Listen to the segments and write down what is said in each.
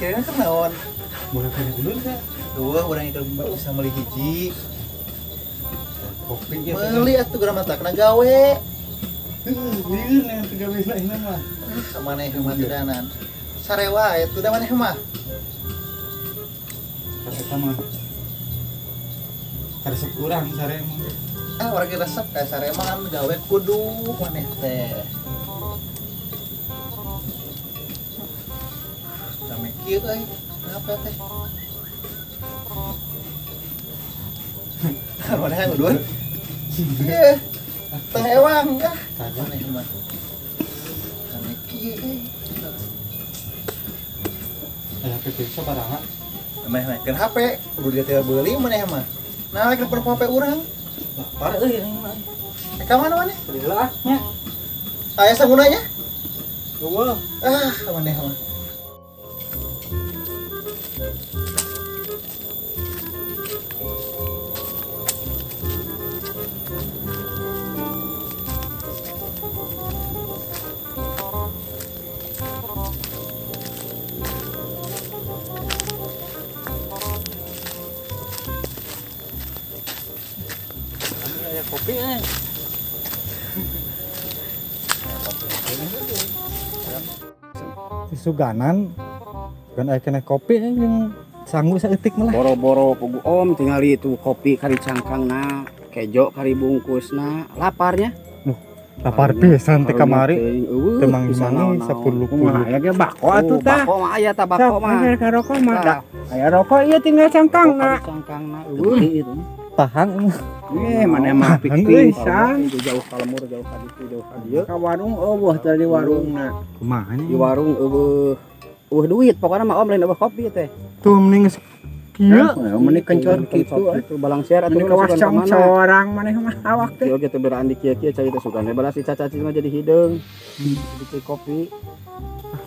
kira kan naon. Boleh kaya dulu enggak? Tuh urang ieu bisa meuli hiji. Kopi ya. Meuli atuh geura mata kena gawe. Lieur yang tegawena ini mah. Samaneh mah tidanan. Sarewa itu da maneh mah. Pas eta mah. Karesep urang sare mah. Urang ge resep ka sarewa kan gawe kudu maneh teh. Sampai kieu euy. Kenapa teh? Maneh ngudun. Iya. Teh ewang kah? Maneh mah. Sampai kieu euy. Aya HP sabaraha? Maneh main HP, kudu dia teh beuli maneh mah. Nah, rek nepon HP urang. Lapar euy ini mah. Ka mana maneh? Heula nya. Aya samunanya? Eueuh. Maneh mah. Kopi eh. Si Suganan kan aya keneh kopi yang sanggup saeutik malah. Boro-boro pugu om tinggal itu kopi kari cangkangna, kejo kari bungkusna, laparnya. Lapar pisan teh kamari. Teu mangi-mangi 10 Aya ge bako atuh tah. Bako mah aya tah bako mah. Aya rokok mah. Aya rokok ieu tinggal cangkangna. Cangkangna. Itu. Pahang. Mana mah pisan. Jauh ka lemur, jauh ka ditu, jauh ka dieu. Ka warung eueuh teh di warungna. Kumaha nya? Di warung eueuh duit pokokna mah om lain eueuh kopi teh. Tuh mending kieu. Meni kencor kitu. Itu balang share atuh Meni kawas congcorang maneh mah awak teh. Yo gitu beraan di kieu-kieu cai teh sugan balas si cacaci mah jadi hideung. Jadi kopi.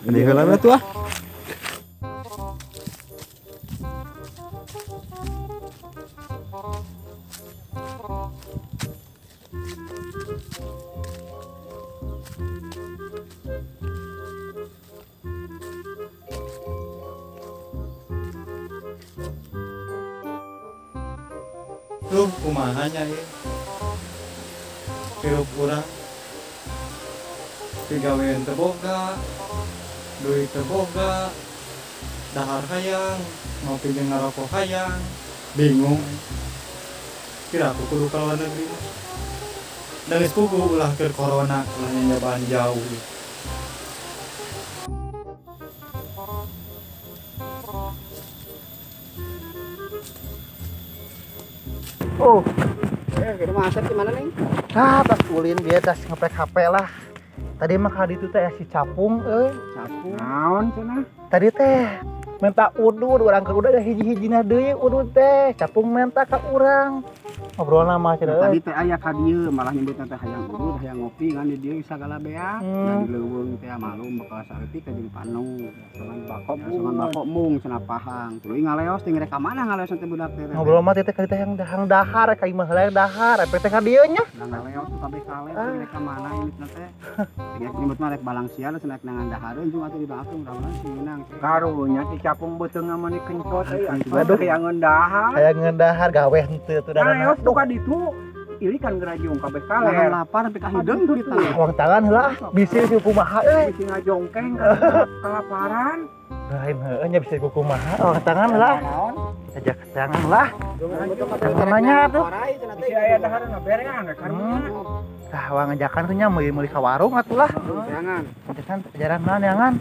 Ini heula tuh ah. Tuh kumahanya ya. Hirup urang. Pigawean teu boga. Duit teu boga. Dahar hayang, ngopi jeung ngarokok hayang. Bingung. Kira aku kudu ka luar negeri. Dan geus pugu ulah keur corona, ulah nyobaan jauh. Oh. Kita masak di mana nih? Pas ulin dia tas ngepek HP lah. Tadi mah ka ditu teh si Capung euy. Capung. Naon cenah? Tadi teh minta udud urang ke udah hiji-hijina deui udud teh. Capung minta ka urang. Ngobrolna mah cenah Tadi euy. teh aya ka dieu malah nyebutna teh hayang udud, hayang ngopi kan di dieu sagala beak. Dan di leuweung teh malum bakal saeutik ka jeung Panu. Songan bako mung cenah pahang. Tuluy ngaleos teh ngerek ka mana ngaleos teh budak teh. Ngobrol mah teh teh yang dahang dahar ka imah heula dahar, epek teh ka dieu nya. Ngaleos tuh kabeh kale ngerek ka mana imitna teh. Tinggal nyebut mah rek balang sial cenah nangan dahareun jeung atuh dibakeun urang si Minang. Karunya si capung beuteung meni kencot euy. Aduh hayang ngendahar. Hayang ngendahar gawe henteu tuh dana. Ayo tuh ka ditu. Iri kan gerajung kabeh kale. Nahan lapar sampai ka hideung tuh kita. Uang tangan heula bisi si kumaha euy. Bisi ngajongkeng kelaparan. Lain heueuh nya bisa kumaha. Uang tangan heula. Ajak tangan lah. Tangannya tuh. Bisi aya dahar ngaberean karunya. Tah uang ajakan tuh nya meuli ka warung atuh lah. Jangan. Ajakan ajaran naon yangan.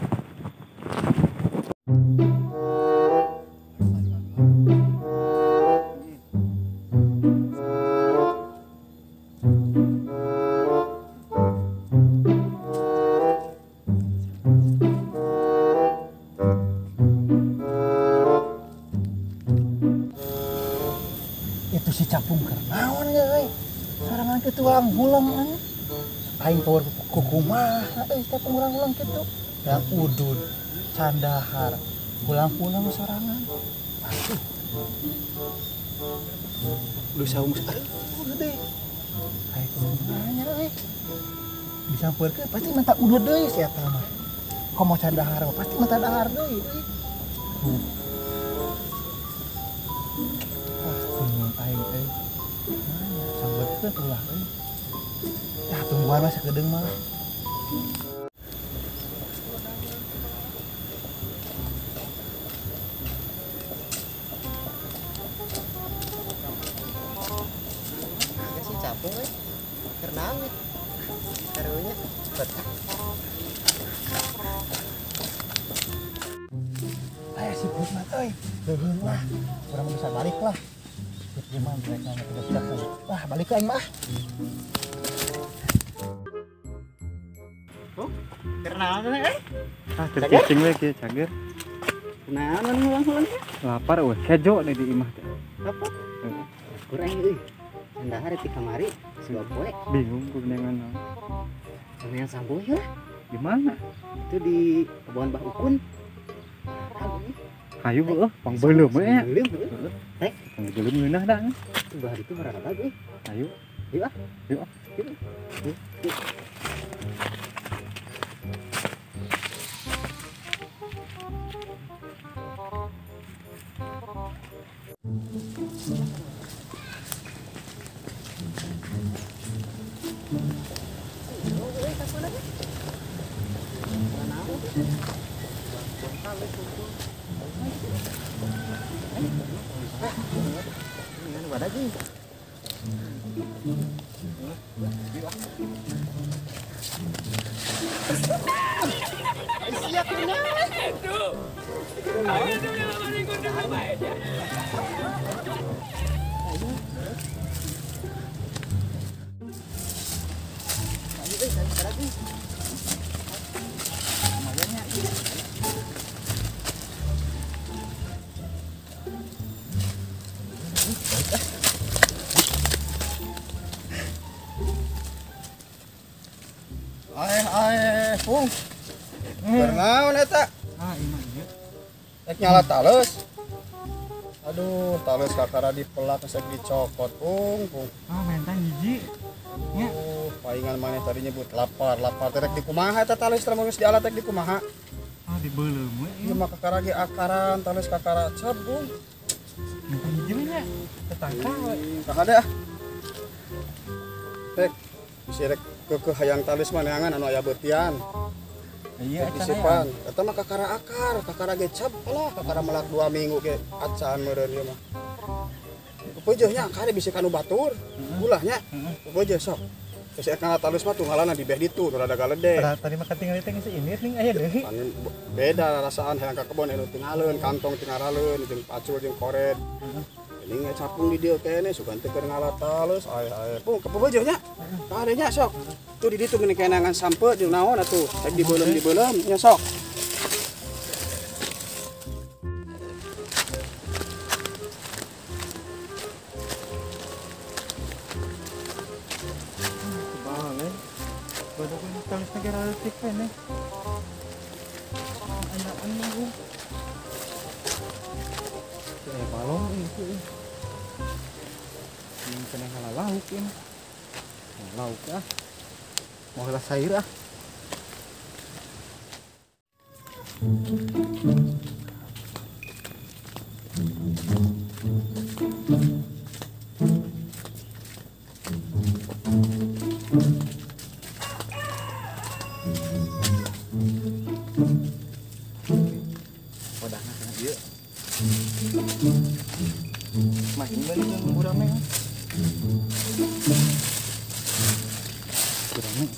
Itu si Capung keur naon euy? Sarangan kitu urang hulang anu. Aing power kumaha euy Capung urang hulang kitu. Yang udud, candahar, pulang-pulang sorangan. Aduh. Lu saung aduh deh. Kayak kumanya euy. Disampeurkeun pasti minta udud deui si eta mah. Komo candahar pasti minta dahar deui euy. atuh. Bingung aing teh. Mana sambetkeun ulah euy. Tah tungguan mah sakedeung mah. Si capung we. Kerenang we. Karunya cepet. Aya si Put mah euy. Leuheung lah. Urang bisa balik lah. Put gimana mereka tidak lah balik ke aing mah. Kerenang we. Ah, keur cicing we kieu cager. Naon ulang-ulang Lapar weh, kejo deh di imah teh. apa? Kurang euy. Andahar ti kamari sebab poe Bingung ku dengan naon. sampean samboy lah. Di mana? Itu di kebun Mbah Ukun. Hayu heuh, pangbeuleuh we nya. Belum. Pangbeuleuh ngeunah da. Itu bahar itu berapa euy? Hayu. Yuk ah. Yuk ah. Pung. Bernaon eta? Ah, imah ieu. Rek nyala tales. Aduh, tales kakara dipelak kesek dicokot, Pung. Ah, mentang hiji. Nya. Paingan maneh tadi nyebut lapar teh rek dikumaha eta tales teh geus dialat rek dikumaha. Ah, dibeuleuh we. Ieu mah kakara ge akaran tales kakara cap, Pung. Mentang hiji we nya. Tetangka we. Tah ada ah. Rek, bisi rek ke hayang tales maneangan anu aya beutian. Iya, Disipan, eta mah kakara akar, kakara ge cap lah, kakara melak 2 minggu ge acan meureun ieu mah. Peujeun nya kade bisi kanu batur, ulahnya. Peujeun sok. Geus eta talus mah tunggalana di beh ditu, nu rada galedeh. Tadi mah katinggal teh geus ini ning aya deui. Kan beda rasaan hayang ka kebon anu tingaleun, kantong tingaraleun jeung pacul jeung koret. Ini capung di dieu kene sugan teu keur ngalat talus, aya Pung kepeujeun nya. Kade nya sok. Tuh di ditu geuning kenangan sampe jeung naon atuh, rek dibeulem nya sok. Balik. Baru pun talis negara letik kan eh. Anak-anak gua. Kayak balong itu. Ini kena halal lauk ini. Lauk ah. Mau halas sayur ah. Wadahna kana ieu. Makin balik jeung urang meh. Urang meh.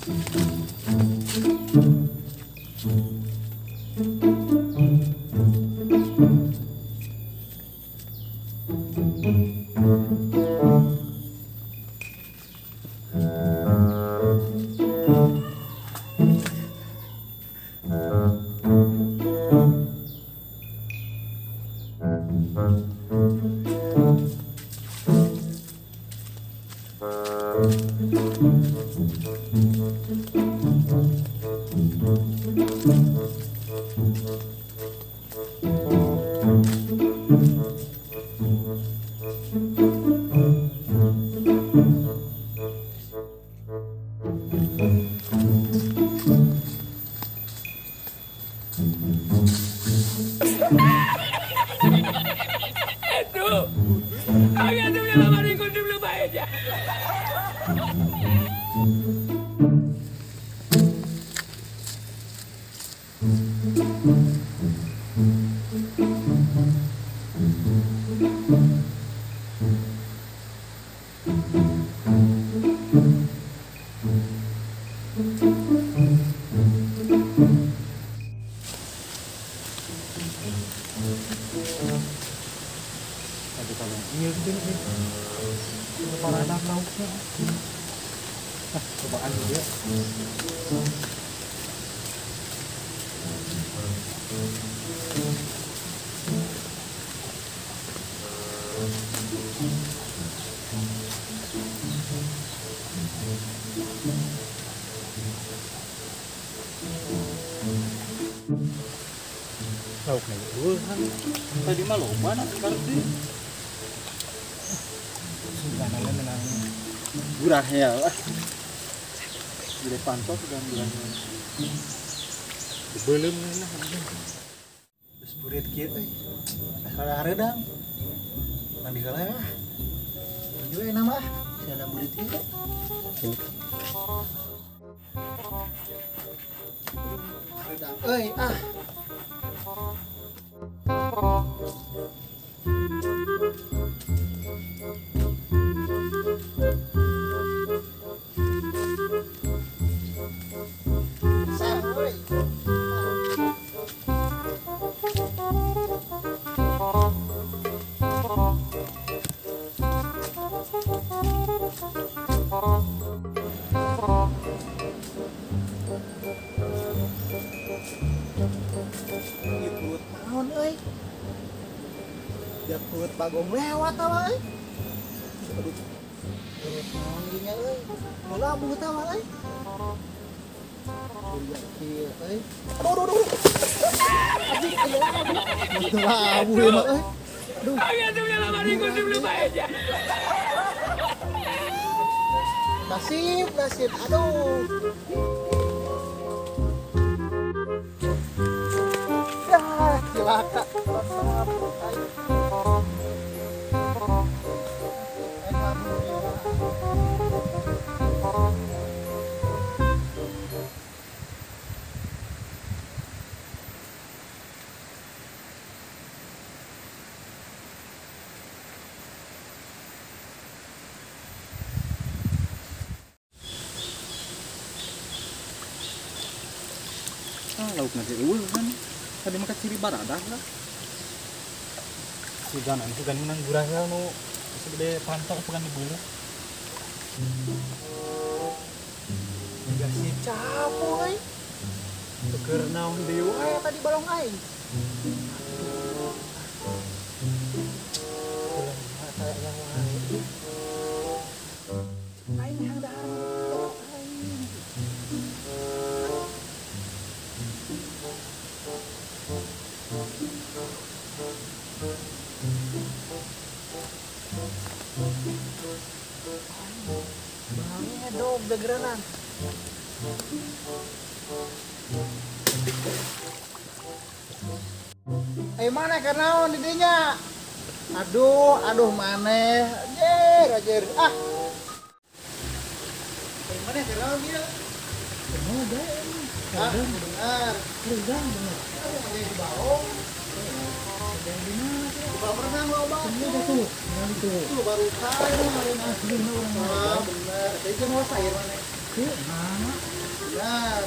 Aduh kalau iya gitu nih. Para anak lauknya. Cobaan dia. Lauk nih, tadi mah loba nak ngerti. Sudah nanya menang gurah ya, gede pantok dan gurahnya. Belum nah, Terus burit kieu euy. Asal redang. Mandi heula ya. Juga enak mah. Si ada burit kieu. Redang euy ah. Sang euy. Ikut naon euy. Jakut bagong lewat tawa euy. Aduh. Ikut naon dinya euy. Nu labuh tawa euy. Kuliah kieu euy. Aduh aduh aduh. Abi aya abi. Nu labuh mah euy. Aduh. Nasib, aduh. Yah, cilaka. Lauk nasi ulun kan. Tadi makan ciri baradah lah. Sugan menang gurahnya nu segede pantok bukan di bulu. Ya si capo euy. Keur naon deui wae tadi balong aing. Ulah mata yang wae. Aing hang darah aing. Bangnya dog degeranan. Mana karena di dinya? Aduh maneh. Ajer. Ah. Mana karena dia? Oh, dia. Ah, benar. Benar. Kamu ada di bawah. Ada di mana? Di bawah pernah lo bang? Ini tuh. Itu baru saya hari asli orang. Ah, benar. Itu mau saya mana? Mana? Benar.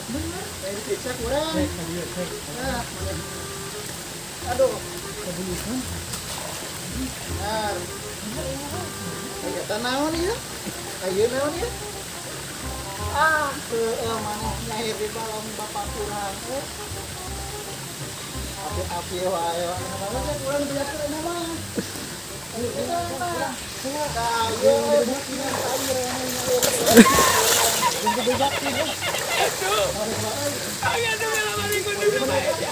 Saya diperiksa kurang. Cek. Nah, mana? Aduh, kebulikan. Benar. Kayak naon ya? Ayo naon ya? Ah, mana nyair di balong bapak kurang. Api wae. Namanya kurang biasa nama. Ayo kita. Ayo buktinya air yang bebas ini. Ayo tuh lama ikut dulu aja.